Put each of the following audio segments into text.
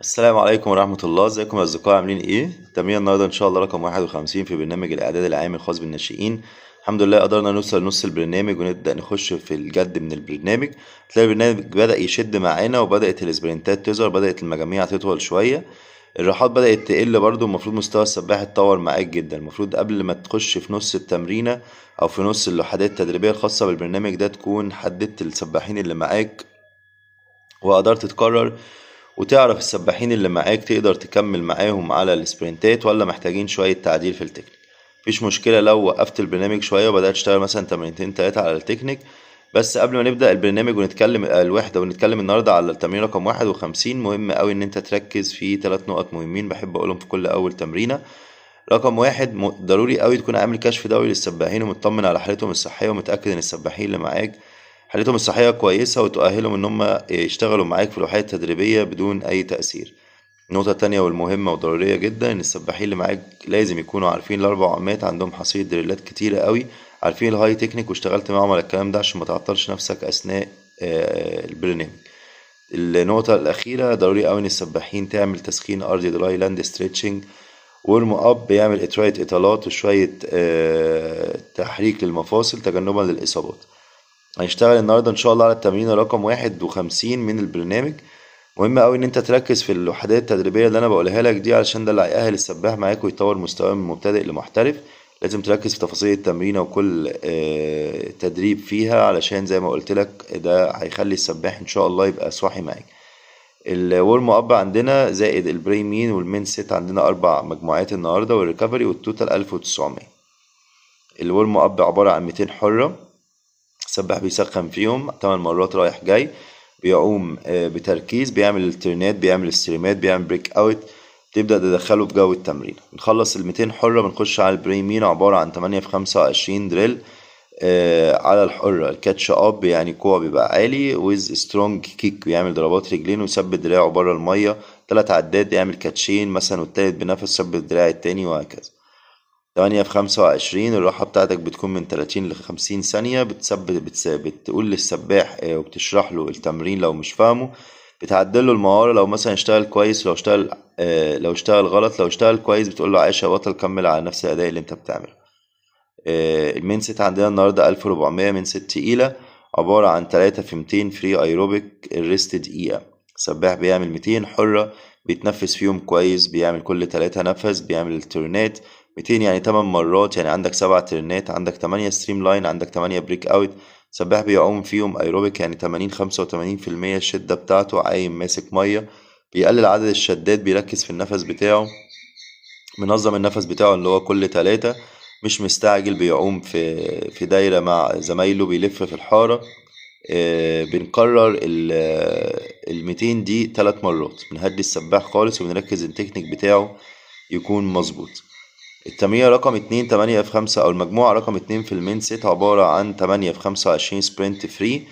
السلام عليكم ورحمة الله، ازيكم يا أصدقاء؟ عاملين ايه؟ تمرين النهاردة إن شاء الله رقم 51 في برنامج الإعداد العام الخاص بالناشئين. الحمد لله قدرنا نوصل نص البرنامج ونبدأ نخش في الجد من البرنامج. تلاقي البرنامج بدأ يشد معانا وبدأت الاسبرنتات تظهر، بدأت المجاميع تطول شوية، الراحات بدأت تقل برضو. المفروض مستوى السباح اتطور معاك جدا. المفروض قبل ما تخش في نص التمرينة أو في نص الوحدات التدريبية الخاصة بالبرنامج ده تكون حددت السباحين اللي معاك وقدرت تقرر وتعرف السباحين اللي معاك تقدر تكمل معاهم على السبرنتات ولا محتاجين شوية تعديل في التكنيك. مفيش مشكلة لو وقفت البرنامج شوية وبدأت تشتغل مثلا تمرينتين تلاتة على التكنيك. بس قبل ما نبدأ البرنامج ونتكلم الوحدة ونتكلم النهاردة على التمرين رقم 51، مهم أوي إن أنت تركز في 3 نقط مهمين بحب أقولهم في كل أول تمرينة. رقم واحد، ضروري أوي تكون عامل كشف دوري للسباحين ومطمن على حالتهم الصحية ومتأكد إن السباحين اللي معاك حالتهم الصحية كويسة وتؤهلهم إن هم يشتغلوا معاك في الوحدات التدريبية بدون أي تأثير. النقطة التانية والمهمة وضرورية جدا إن السباحين اللي معاك لازم يكونوا عارفين الأربع عمات، عندهم حصيلة دريلات كتيرة قوي، عارفين الهاي تكنيك واشتغلت معاهم على الكلام ده عشان ما تعطلش نفسك أثناء البرنامج. النقطة الأخيرة، ضروري أوي إن السباحين تعمل تسخين أرضي دراي لاند ستريتشنج، ورم أب، بيعمل شوية إطالات وشوية تحريك للمفاصل تجنبا للإصابات. هنشتغل النهاردة إن شاء الله على التمرين رقم 51 من البرنامج. مهم أوي إن أنت تركز في الوحدات التدريبية اللي أنا بقولها لك دي علشان ده اللي هيأهل السباح معاك ويطور مستواه من مبتدئ لمحترف. لازم تركز في تفاصيل التمرينة وكل تدريب فيها علشان زي ما قلت لك ده هيخلي السباح إن شاء الله يبقى صاحي معاك. الورم أب عندنا زائد البري مين والمين سيت عندنا 4 مجموعات النهاردة، والريكفري والتوتال 1900. الورم أب عبارة عن 200 حرة، السباح بيسخن فيهم 8 مرات رايح جاي، بيعوم بتركيز، بيعمل الترنات، بيعمل الستريمات، بيعمل بريك اوت، تبدأ تدخله في جو التمرين. بنخلص ال200 حرة بنخش على البريمين، عبارة عن 8 في 25 دريل على الحرة. الكاتش اب يعني كوع بيبقى عالي، ويز سترونج كيك بيعمل ضربات رجلين ويثبت دراعه بره المية، 3 عدات يعمل كاتشين مثلا، والتالت بنفس ثبت الدراع التاني وهكذا. 8 في 25، الراحة بتاعتك بتكون من 30 ل50 ثانية. بتقول للسباح وبتشرح له التمرين لو مش فاهمه، بتعدله المهارة لو مثلا اشتغل كويس، لو اشتغل غلط. لو اشتغل كويس بتقول له عايش يا بطل، كمل على نفس الأداء اللي انت بتعمله. المين سيت عندنا النهاردة 1400 من ست تقيلة، عبارة عن 3 في 200 فري ايروبيك، الريست دقيقة. السباح بيعمل 200 حرة بيتنفس فيهم كويس، بيعمل كل 3 نفس، بيعمل الترنات 200 يعني 8 مرات، يعني عندك 7 ترنات، عندك 8 ستريم لاين، عندك 8 بريك اوت. السباح بيعوم فيهم ايروبيك يعني 85% الشدة بتاعته، عايم ماسك مية، بيقلل عدد الشدات، بيركز في النفس بتاعه، منظم النفس بتاعه اللي هو كل 3، مش مستعجل، بيعوم في دايرة مع زمايله، بيلف في الحارة. بنكرر ال200 دي 3 مرات، بنهدي السباح خالص وبنركز التكنيك بتاعه يكون مظبوط. التمرين رقم 2 8 في 5، أو المجموعة رقم 2 في المين سيت، عبارة عن 8 في 25 سبرنت فري.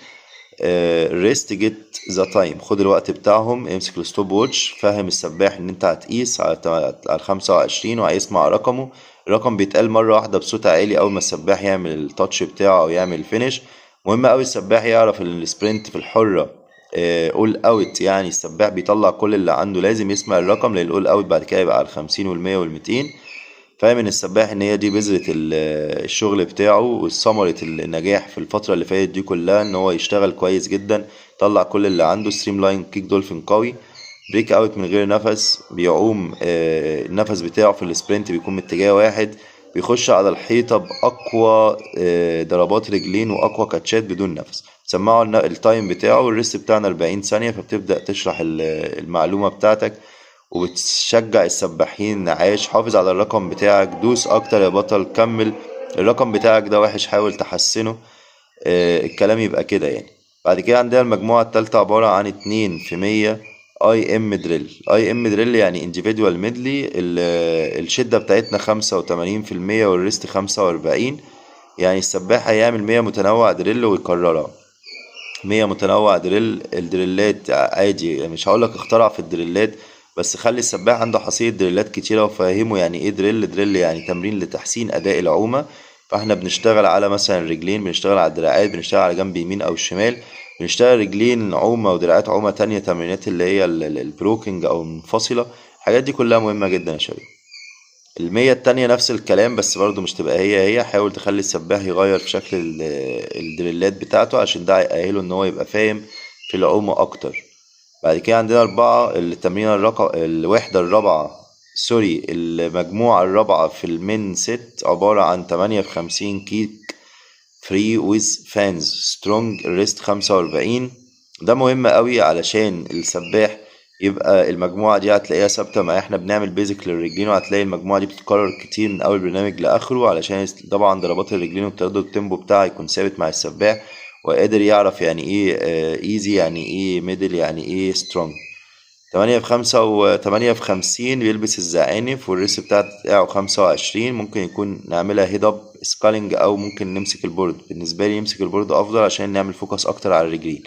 ريست جيت ذا تايم، خد الوقت بتاعهم، امسك الستوب ووتش، فهم السباح ان انت هتقيس على 25 وهيسمع رقمه. الرقم بيتقال مرة واحدة بصوت عالي اول ما السباح يعمل التاتش بتاعه او يعمل الفينش. مهم اوي السباح يعرف ان السبرنت في الحرة اول اوت، يعني السباح بيطلع كل اللي عنده، لازم يسمع الرقم لان الاول اوت بعد كده يبقى على 50 والمية والميتين. فاهم ان السباح ان هي دي بذرة الشغل بتاعه والثمرة النجاح في الفترة اللي فاتت دي كلها، ان هو يشتغل كويس جدا، يطلع كل اللي عنده. ستريم لاين كيك دولفين قوي، بريك اوت من غير نفس، بيعوم النفس بتاعه في السبرنت بيكون من اتجاه واحد، بيخش على الحيطة بأقوى ضربات رجلين وأقوى كاتشات بدون نفس. سمعوا التايم بتاعه، والريست بتاعنا 40 ثانية، فبتبدأ تشرح المعلومة بتاعتك وبتشجع السباحين. عايش، حافظ على الرقم بتاعك، دوس اكتر يا بطل، كمل، الرقم بتاعك ده وحش حاول تحسنه. الكلام يبقى كده يعني. بعد كده عندنا المجموعة التالتة، عبارة عن 2 في 100 اي ام دريل. اي ام دريل يعني individual ميدلي، الشدة بتاعتنا 85% والريست 45، يعني السباح هيعمل 100 متنوع دريل ويكررها. 100 متنوع دريل، الدريلات عادي يعني، مش هقولك اخترع في الدريلات، بس خلي السباح عنده حصيلة دريلات كتيرة وفهمه يعني ايه دريل. دريل يعني تمرين لتحسين أداء العومة، فاحنا بنشتغل على مثلا الرجلين، بنشتغل على الدراعات، بنشتغل على جنب يمين أو الشمال، بنشتغل رجلين عومة ودراعات عومة تانية، تمرينات اللي هي البروكنج او المنفصلة. الحاجات دي كلها مهمة جدا يا شباب. المية التانية نفس الكلام، بس برضو مش تبقى هي حاول تخلي السباح يغير في شكل الدريلات بتاعته، عشان ده هيأهله ان هو يبقى فاهم في العومة اكتر. بعد كده عندنا 4 التمرين الوحدة الرابعة، سوري المجموعة الرابعة في المين ست، عبارة عن 58 كيك فري ويز فانز سترونج ريست 45. ده مهم قوي علشان السباح يبقى المجموعة دي هتلاقيها ثابتة معاه. احنا بنعمل بيزك للرجلين، وهتلاقي المجموعة دي بتتكرر كتير من اول برنامج لاخره، علشان طبعا ضربات الرجلين والتردد التيمبو بتاعه يكون ثابت مع السباح، وقادر يعرف يعني ايه ايزي، يعني ايه ميدل، يعني ايه سترونج. 8 في 50 بيلبس الزعانف، والريس بتاعه 25. ممكن يكون نعملها هيد اب سكالينج، او ممكن نمسك البورد. بالنسبة لي يمسك البورد افضل عشان نعمل فوكس اكتر على الرجلين.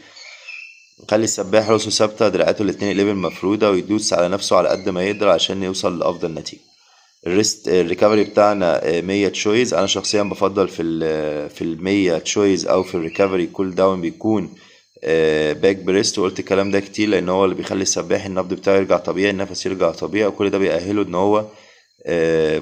نخلي السباح راسه ثابتة، دراعاته الاتنين ليفل مفرودة، ويدوس على نفسه على قد ما يقدر عشان يوصل لأفضل نتيجة. الريكفري بتاعنا 100 تشويز. أنا شخصيا بفضل في 100 تشويز أو في الريكفري كول داون بيكون باك بريست. وقلت الكلام ده كتير لأن هو اللي بيخلي السباح النبض بتاعه يرجع طبيعي، النفس يرجع طبيعي، وكل ده بيأهله إن هو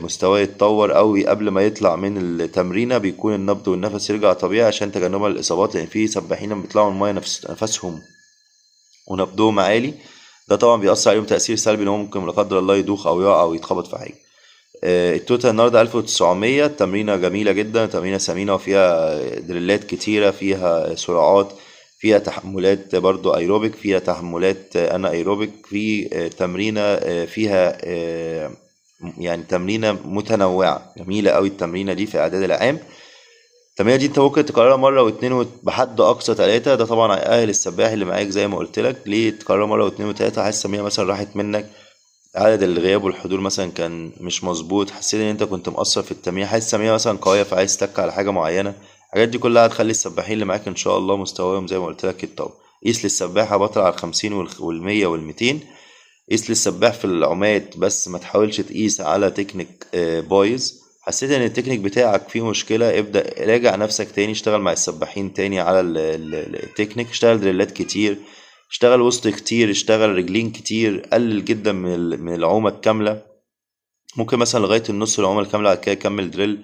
مستواه يتطور قوي قبل ما يطلع من التمرينة. بيكون النبض والنفس يرجع طبيعي عشان تجنبا للإصابات، لأن في سباحين بيطلعوا من المية نفسهم ونبضهم عالي. ده طبعا بيأثر عليهم تأثير سلبي، ان هو ممكن لا قدر الله يدوخ او يقع او يتخبط في حاجة. التوتال النهارده 1900. تمرينة جميلة جدا، تمرينة ثمينة، وفيها دريلات كتيرة، فيها سرعات، فيها تحملات برضو ايروبيك، فيها تحملات انا ايروبيك، في تمرينة فيها يعني تمرينة متنوعة جميلة قوي. التمرينة دي في اعداد العام. التمرينة دي انت ممكن تكررها مرة واتنين بحد اقصى 3. ده طبعا هيأهل السباح اللي معاك زي ما قلت لك. ليه تكررها مرة واتنين وتلاتة؟ حاسس التمرينة مثلا راحت منك، عدد الغياب والحضور مثلا كان مش مظبوط، حسيت ان انت كنت مقصر في التمرين، حاسس التمرينة مثلا قوية فعايز تك على حاجة معينة. الحاجات دي كلها هتخلي السباحين اللي معاك ان شاء الله مستواهم زي ما قلت لك يتطور. قيس للسباحة بطل على 50 والمية والميتين. قيس للسباح في العومات، بس ما تحاولش تقيس على تكنيك بايظ. حسيت ان التكنيك بتاعك فيه مشكلة، ابدأ راجع نفسك تاني، اشتغل مع السباحين تاني على التكنيك، اشتغل دريلات كتير، اشتغل وسط كتير، اشتغل رجلين كتير، قلل جدا من العومة الكاملة. ممكن مثلا لغاية النص العومة الكاملة، بعد كده كمل دريل.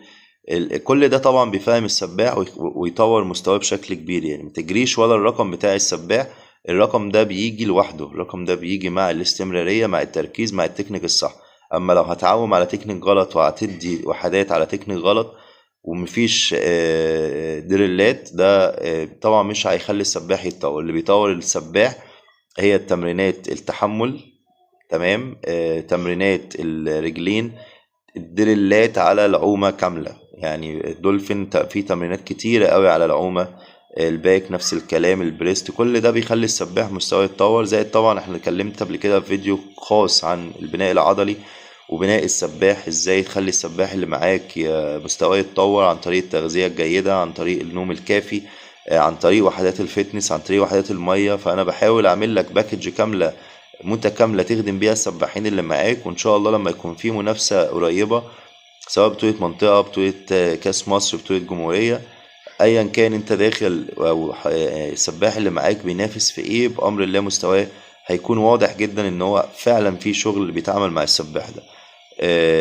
كل ده طبعا بيفهم السباح ويطور مستواه بشكل كبير. يعني متجريش ولا الرقم بتاع السباح، الرقم ده بيجي لوحده، الرقم ده بيجي مع الاستمرارية، مع التركيز، مع التكنيك الصح. اما لو هتعوم على تكنيك غلط وهتدي وحدات على تكنيك غلط ومفيش دريلات، ده طبعا مش هيخلي السباح يتطور. اللي بيطور السباح هي التمرينات التحمل، تمام، تمرينات الرجلين، الدريلات على العومة كاملة. يعني الدولفين في تمرينات كتيرة قوي على العومة، الباك نفس الكلام، البريست، كل ده بيخلي السباح مستواه يتطور. زائد طبعا احنا اتكلمت قبل كده في فيديو خاص عن البناء العضلي وبناء السباح، ازاي تخلي السباح اللي معاك مستواه يتطور عن طريق التغذية الجيدة، عن طريق النوم الكافي، عن طريق وحدات الفتنس، عن طريق وحدات المية. فانا بحاول اعمل لك باكج كاملة متكاملة تخدم بيها السباحين اللي معاك. وان شاء الله لما يكون في منافسة قريبة، سواء بطولة منطقة، بطولة كاس مصر، بطولة جمهورية، ايا كان انت داخل او السباح اللي معاك بينافس في ايه، بامر الله مستواه هيكون واضح جدا ان هو فعلا في شغل بيتعامل مع السباح ده.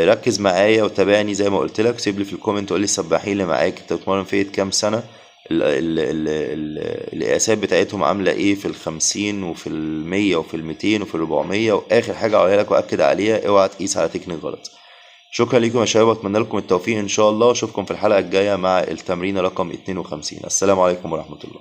ركز معايا وتابعني زي ما قلت لك. سيب لي في الكومنت وقول لي السباحين اللي معاك انت بتتمرن في كام سنة، القياسات بتاعتهم عاملة ايه في 50 وفي 100 وفي 200 وفي 400. واخر حاجة اقولها لك واكد عليها، اوعى تقيس على تكنيك غلط. شكرا لكم يا شباب، اتمنى لكم التوفيق ان شاء الله. اشوفكم في الحلقة الجاية مع التمرين رقم 52. السلام عليكم ورحمة الله.